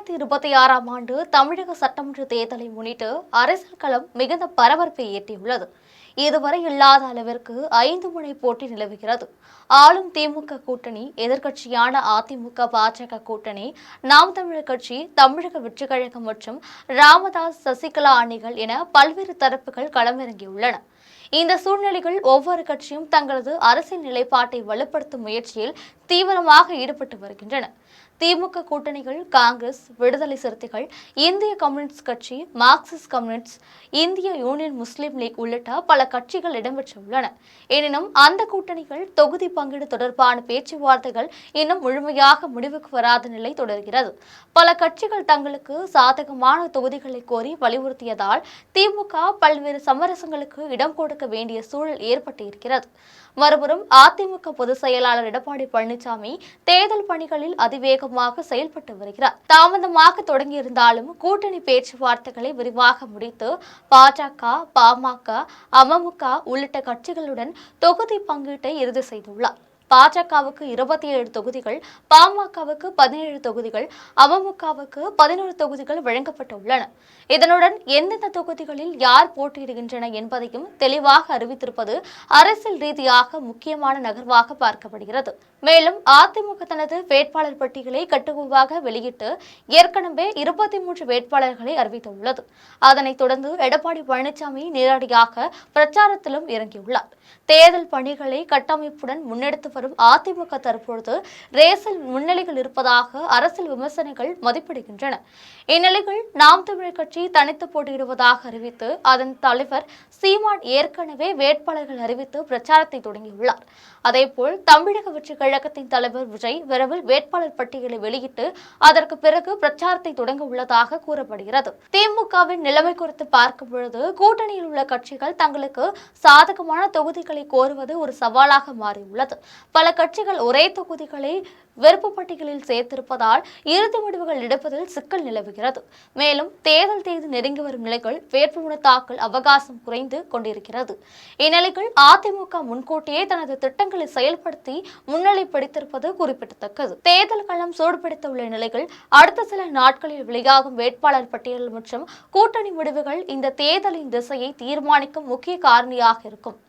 2026ஆம் ஆண்டு தமிழக சட்டமன்ற தேர்தலை முன்னிட்டு அரசியல் களம் மிகுந்த பரபரப்பை ஏற்றியுள்ளது. இதுவரை இல்லாத அளவிற்கு 5 முனை போட்டி நிலவுகிறது. ஆளும் திமுக கூட்டணி, எதிர்க்கட்சியான அதிமுக, பாஜக கூட்டணி, நாம் தமிழர் கட்சி, தமிழக வெற்றிக் கழகம் மற்றும் ராமதாஸ், சசிகலா அணிகள் என பல்வேறு தரப்புகள் களமிறங்கியுள்ளன. இந்த சூழ்நிலையில் ஒவ்வொரு கட்சியும் தங்களது அரசியல் நிலைப்பாட்டை வலுப்படுத்தும் முயற்சியில் தீவிரமாக ஈடுபட்டு வருகின்றன. திமுக கூட்டணிகள் காங்கிரஸ், விடுதலை சிறுத்தைகள், இந்திய கம்யூனிஸ்ட் கட்சி, மார்க்சிஸ்ட் கம்யூனிஸ்ட், இந்திய யூனியன் முஸ்லீம் லீக் உள்ளிட்ட பல கட்சிகள் இடம்பெற்றுள்ளன. எனினும் அந்த கூட்டணிகள் தொகுதி பங்கீடு தொடர்பான பேச்சுவார்த்தைகள் இன்னும் முழுமையாக முடிவுக்கு வராத நிலை தொடர்கிறது. பல கட்சிகள் தங்களுக்கு சாதகமான தொகுதிகளை கோரி வலியுறுத்தியதால் திமுக பல்வேறு சமரசங்களுக்கு இடம் கொடுக்க வேண்டிய சூழல் ஏற்பட்டு இருக்கிறது. மறுபுறம் அதிமுக பொதுச் செயலாளர் எடப்பாடி பழனிசாமி தேர்தல் பணிகளில் அதிவேகமாக செயல்பட்டு வருகிறார். தாமதமாக தொடங்கியிருந்தாலும் கூட்டணி பேச்சுவார்த்தைகளை விரிவாக முடித்து பாஜக, பாமக, அமமுக உள்ளிட்ட கட்சிகளுடன் தொகுதி பங்கீட்டை இறுதி செய்துள்ளார். பாஜகவுக்கு 27 தொகுதிகள், பாமகவுக்கு 17 தொகுதிகள், அமமுகவுக்கு 11 தொகுதிகள் வழங்கப்பட்டுள்ளன. இதனுடன் எந்தெந்த தொகுதிகளில் யார் போட்டியிடுகின்றன என்பதையும் தெளிவாக அறிவித்திருப்பது அரசியல் ரீதியாக முக்கியமான நகர்வாக பார்க்கப்படுகிறது. மேலும் அதிமுக தனது வேட்பாளர் பட்டியலை கட்டுக்குவாக வெளியிட்டு ஏற்கனவே 23 வேட்பாளர்களை அறிவித்துள்ளது. அதனைத் தொடர்ந்து எடப்பாடி பழனிசாமி நேரடியாக பிரச்சாரத்திலும் இறங்கியுள்ளார். தேர்தல் பணிகளை கட்டமைப்புடன் முன்னெடுத்து வரும் அதிமுக தற்பொழுது ரேசில் முன்னிலையில் இருப்பதாக அரசியல் விமர்சனங்கள் மதிப்பிடுகின்றன. இந்நிலையில் நாம் தமிழர் கட்சி தனித்து போட்டியிடுவதாக அறிவித்து அதன் தலைவர் சீமான் ஏற்கனவே வேட்பாளர்கள் அறிவித்து பிரச்சாரத்தை தொடங்கியுள்ளார். அதேபோல் தமிழக வெற்றிக் கழகத்தின் தலைவர் விஜய் விரைவில் வேட்பாளர் பட்டியலை வெளியிட்டு அதற்கு பிறகு பிரச்சாரத்தை தொடங்க உள்ளதாக கூறப்படுகிறது. திமுகவின் நிலைமை குறித்து பார்க்கும் பொழுது கூட்டணியில் உள்ள கட்சிகள் தங்களுக்கு சாதகமான தொகுதிகளை கோருவது ஒரு சவாலாக மாறியுள்ளது. பல கட்சிகள் ஒரே தொகுதிகளை வெறுப்பு பட்டியலில் சேர்த்திருப்பதால் இறுதி முடிவுகள் எடுப்பதில் சிக்கல் நிலவுகிறது. மேலும் தேர்தல் தேதி நெருங்கி வரும் நிலையில் வேட்புமனு தாக்கல் அவகாசம் குறைந்து கொண்டிருக்கிறது. இந்நிலையில் அதிமுக முன்கூட்டியே தனது திட்டங்களை செயல்படுத்தி முன்னிலை பிடித்திருப்பது குறிப்பிடத்தக்கது. தேர்தல் களம் சூடுபிடித்த உள்ள நிலையில் அடுத்த சில நாட்களில் வெளியாகும் வேட்பாளர் பட்டியல் மற்றும் கூட்டணி முடிவுகள் இந்த தேர்தலின் திசையை தீர்மானிக்கும் முக்கிய காரணியாக இருக்கும்.